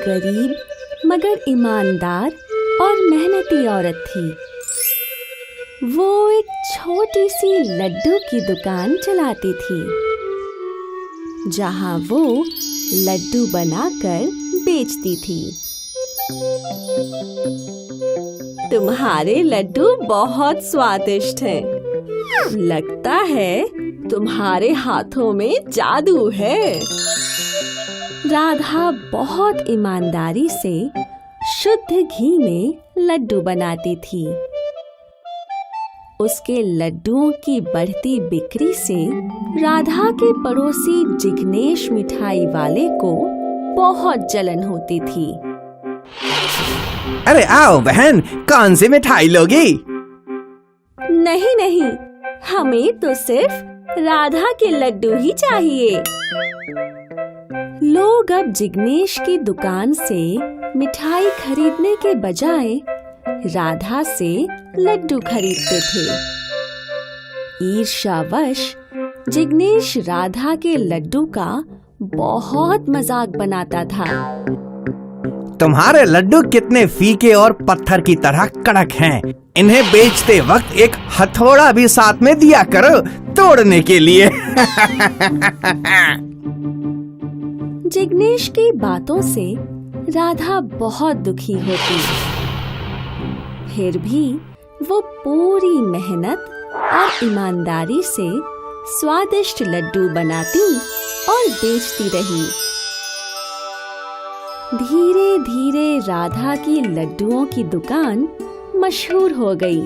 गरीब मगर ईमानदार और मेहनती औरत थी। वो एक छोटी सी लड्डू की दुकान चलाती थी, जहाँ वो लड्डू बनाकर बेचती थी। तुम्हारे लड्डू बहुत स्वादिष्ट हैं। लगता है तुम्हारे हाथों में जादू है। राधा बहुत ईमानदारी से शुद्ध घी में लड्डू बनाती थी। उसके लड्डुओं की बढ़ती बिक्री से राधा के पड़ोसी जिग्नेश मिठाई वाले को बहुत जलन होती थी। अरे आओ बहन, कौन सी मिठाई लोगी? नहीं नहीं, हमें तो सिर्फ राधा के लड्डू ही चाहिए। लोग अब जिग्नेश की दुकान से मिठाई खरीदने के बजाय राधा से लड्डू खरीदते थे। ईर्ष्यावश जिग्नेश राधा के लड्डू का बहुत मजाक बनाता था। तुम्हारे लड्डू कितने फीके और पत्थर की तरह कड़क हैं। इन्हें बेचते वक्त एक हथौड़ा भी साथ में दिया करो तोड़ने के लिए। जिग्नेश की बातों से राधा बहुत दुखी होती। फिर भी वो पूरी मेहनत और ईमानदारी से स्वादिष्ट लड्डू बनाती और बेचती रही। धीरे धीरे राधा की लड्डुओं की दुकान मशहूर हो गई।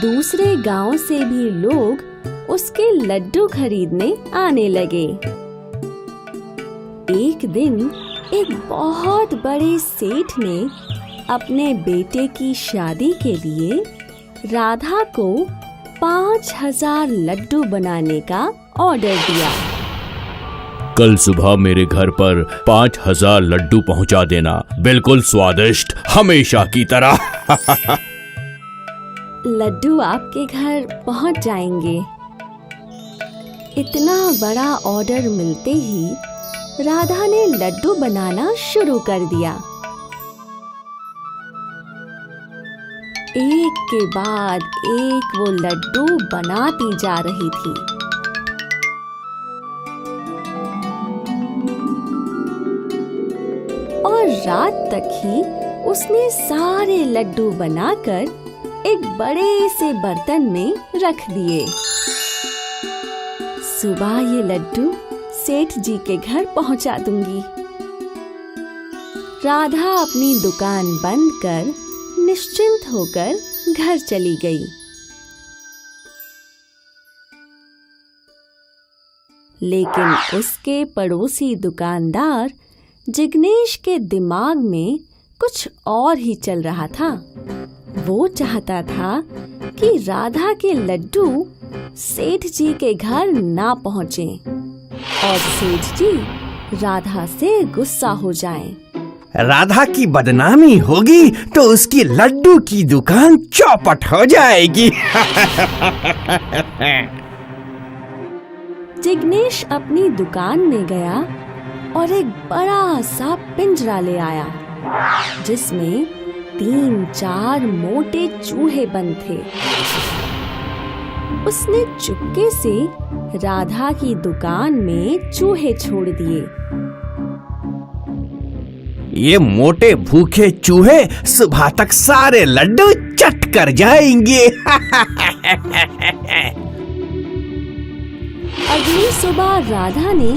दूसरे गांव से भी लोग उसके लड्डू खरीदने आने लगे। एक दिन एक बहुत बड़े सेठ ने अपने बेटे की शादी के लिए राधा को 5000 लड्डू बनाने का ऑर्डर दिया। कल सुबह मेरे घर पर 5000 लड्डू पहुंचा देना, बिल्कुल स्वादिष्ट, हमेशा की तरह। लड्डू आपके घर पहुंच जाएंगे। इतना बड़ा ऑर्डर मिलते ही राधा ने लड्डू बनाना शुरू कर दिया। एक के बाद एक वो लड्डू बनाती जा रही थी। और रात तक ही उसने सारे लड्डू बनाकर एक बड़े से बर्तन में रख दिए। सुबह ये लड्डू सेठ जी के घर पहुंचा दूंगी। राधा अपनी दुकान बंद कर निश्चिंत होकर घर चली गई। लेकिन उसके पड़ोसी दुकानदार जिग्नेश के दिमाग में कुछ और ही चल रहा था। वो चाहता था कि राधा के लड्डू सेठ जी के घर ना पहुँचें और सेठ जी राधा से गुस्सा हो जाएं। राधा की बदनामी होगी तो उसकी लड्डू की दुकान चौपट हो जाएगी। जिग्नेश अपनी दुकान में गया और एक बड़ा सा पिंजरा ले आया, जिसमें 3-4 मोटे चूहे बंद थे। उसने चुपके से राधा की दुकान में चूहे छोड़ दिए। ये मोटे भूखे चूहे सुबह तक सारे लड्डू चट कर जाएंगे। अगली सुबह राधा ने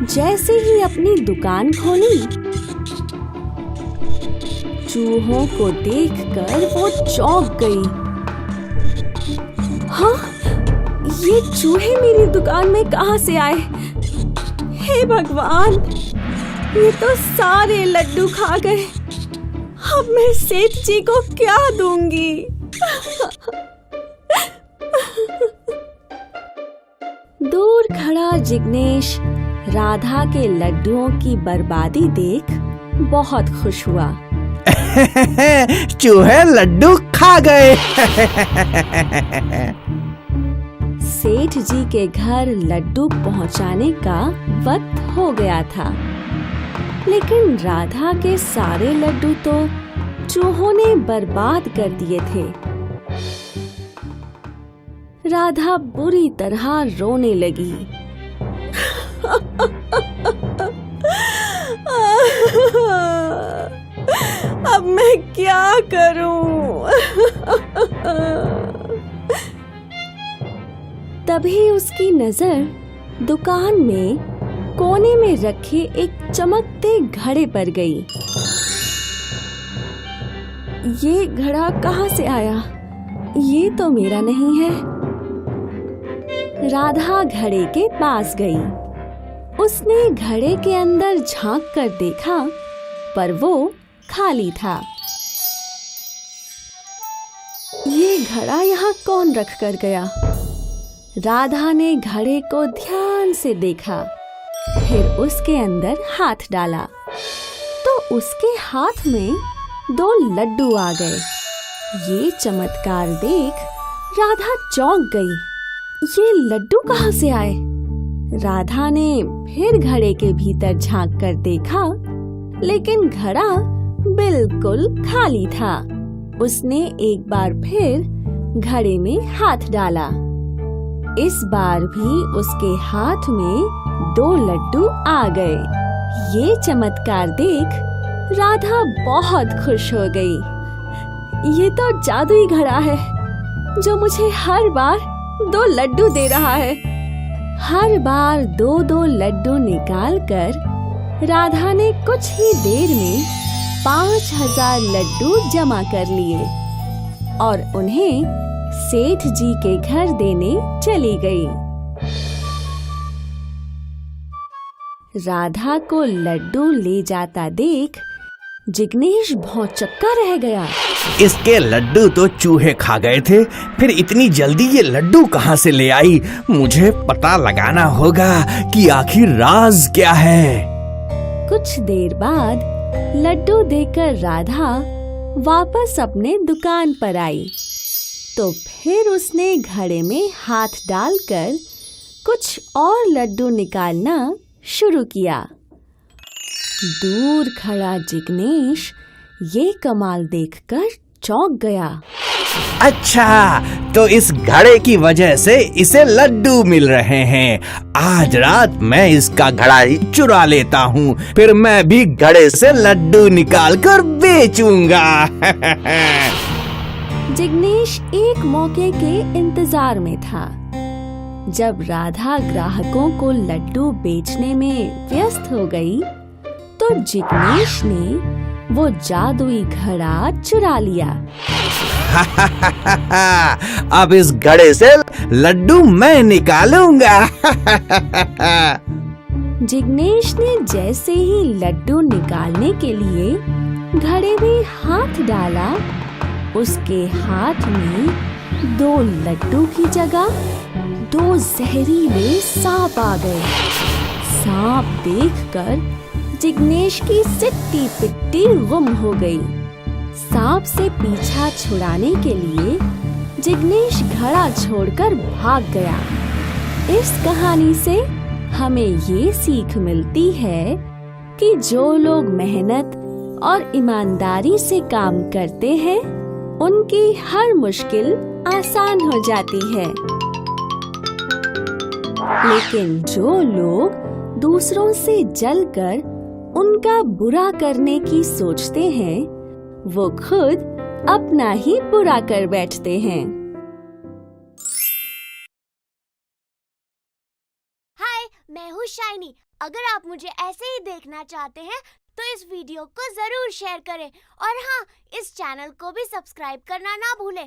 जैसे ही अपनी दुकान खोली, चूहों को देखकर वो चौंक गई। हाँ, ये चूहे मेरी दुकान में कहाँ से आए? हे भगवान, ये तो सारे लड्डू खा गए। अब मैं सेठ जी को क्या दूंगी? दूर खड़ा जिग्नेश राधा के लड्डुओं की बर्बादी देख बहुत खुश हुआ। चूहे लड्डू खा गए। सेठ जी के घर लड्डू पहुंचाने का वक्त हो गया था। लेकिन राधा के सारे लड्डू तो चूहों ने बर्बाद कर दिए थे। राधा बुरी तरह रोने लगी। अब मैं क्या करूं? तभी उसकी नजर दुकान में कोने में रखे एक चमकते घड़े पर गई। ये घड़ा कहाँ से आया? ये तो मेरा नहीं है। राधा घड़े के पास गई। उसने घड़े के अंदर झांक कर देखा, पर वो खाली था। ये घड़ा यहाँ कौन रख कर गया? राधा ने घड़े को ध्यान से देखा, फिर उसके अंदर हाथ डाला तो उसके हाथ में 2 लड्डू आ गए। ये चमत्कार देख राधा चौंक गई। ये लड्डू कहाँ से आए? राधा ने फिर घड़े के भीतर झांक कर देखा, लेकिन घड़ा बिल्कुल खाली था। उसने एक बार फिर घड़े में हाथ डाला। इस बार भी उसके हाथ में 2 लड्डू आ गए। ये चमत्कार देख राधा बहुत खुश हो गई। ये तो जादुई घड़ा है जो मुझे हर बार 2 लड्डू दे रहा है। हर बार 2-2 लड्डू निकालकर राधा ने कुछ ही देर में 5000 लड्डू जमा कर लिए और उन्हें सेठ जी के घर देने चली गई। राधा को लड्डू ले जाता देख जिग्नेश भौंचक्का रह गया। इसके लड्डू तो चूहे खा गए थे, फिर इतनी जल्दी ये लड्डू कहाँ से ले आई? मुझे पता लगाना होगा कि आखिर राज क्या है। कुछ देर बाद लड्डू देकर राधा वापस अपने दुकान पर आई, तो फिर उसने घड़े में हाथ डालकर कुछ और लड्डू निकालना शुरू किया। दूर खड़ा जिग्नेश ये कमाल देखकर चौंक गया। अच्छा, तो इस घड़े की वजह से इसे लड्डू मिल रहे हैं। आज रात मैं इसका घड़ा ही चुरा लेता हूँ, फिर मैं भी घड़े से लड्डू निकाल कर बेचूंगा। जिग्नेश एक मौके के इंतजार में था। जब राधा ग्राहकों को लड्डू बेचने में व्यस्त हो गई, तो जिग्नेश ने वो जादुई घड़ा चुरा लिया। अब इस घड़े से लड्डू मैं निकालूंगा। जिग्नेश ने जैसे ही लड्डू निकालने के लिए घड़े में हाथ डाला, उसके हाथ में 2 लड्डू की जगह 2 जहरीले सांप आ गए। सांप देखकर जिग्नेश की सिट्टी पिट्टी गुम हो गई। सांप से पीछा छुड़ाने के लिए जिग्नेश घड़ा छोड़कर भाग गया। इस कहानी से हमें ये सीख मिलती है कि जो लोग मेहनत और ईमानदारी से काम करते हैं, उनकी हर मुश्किल आसान हो जाती है। लेकिन जो लोग दूसरों से जलकर उनका बुरा करने की सोचते हैं, वो खुद अपना ही बुरा कर बैठते हैं। हाय, मैं हूँ शाइनी। अगर आप मुझे ऐसे ही देखना चाहते हैं तो इस वीडियो को जरूर शेयर करें और हाँ, इस चैनल को भी सब्सक्राइब करना ना भूलें।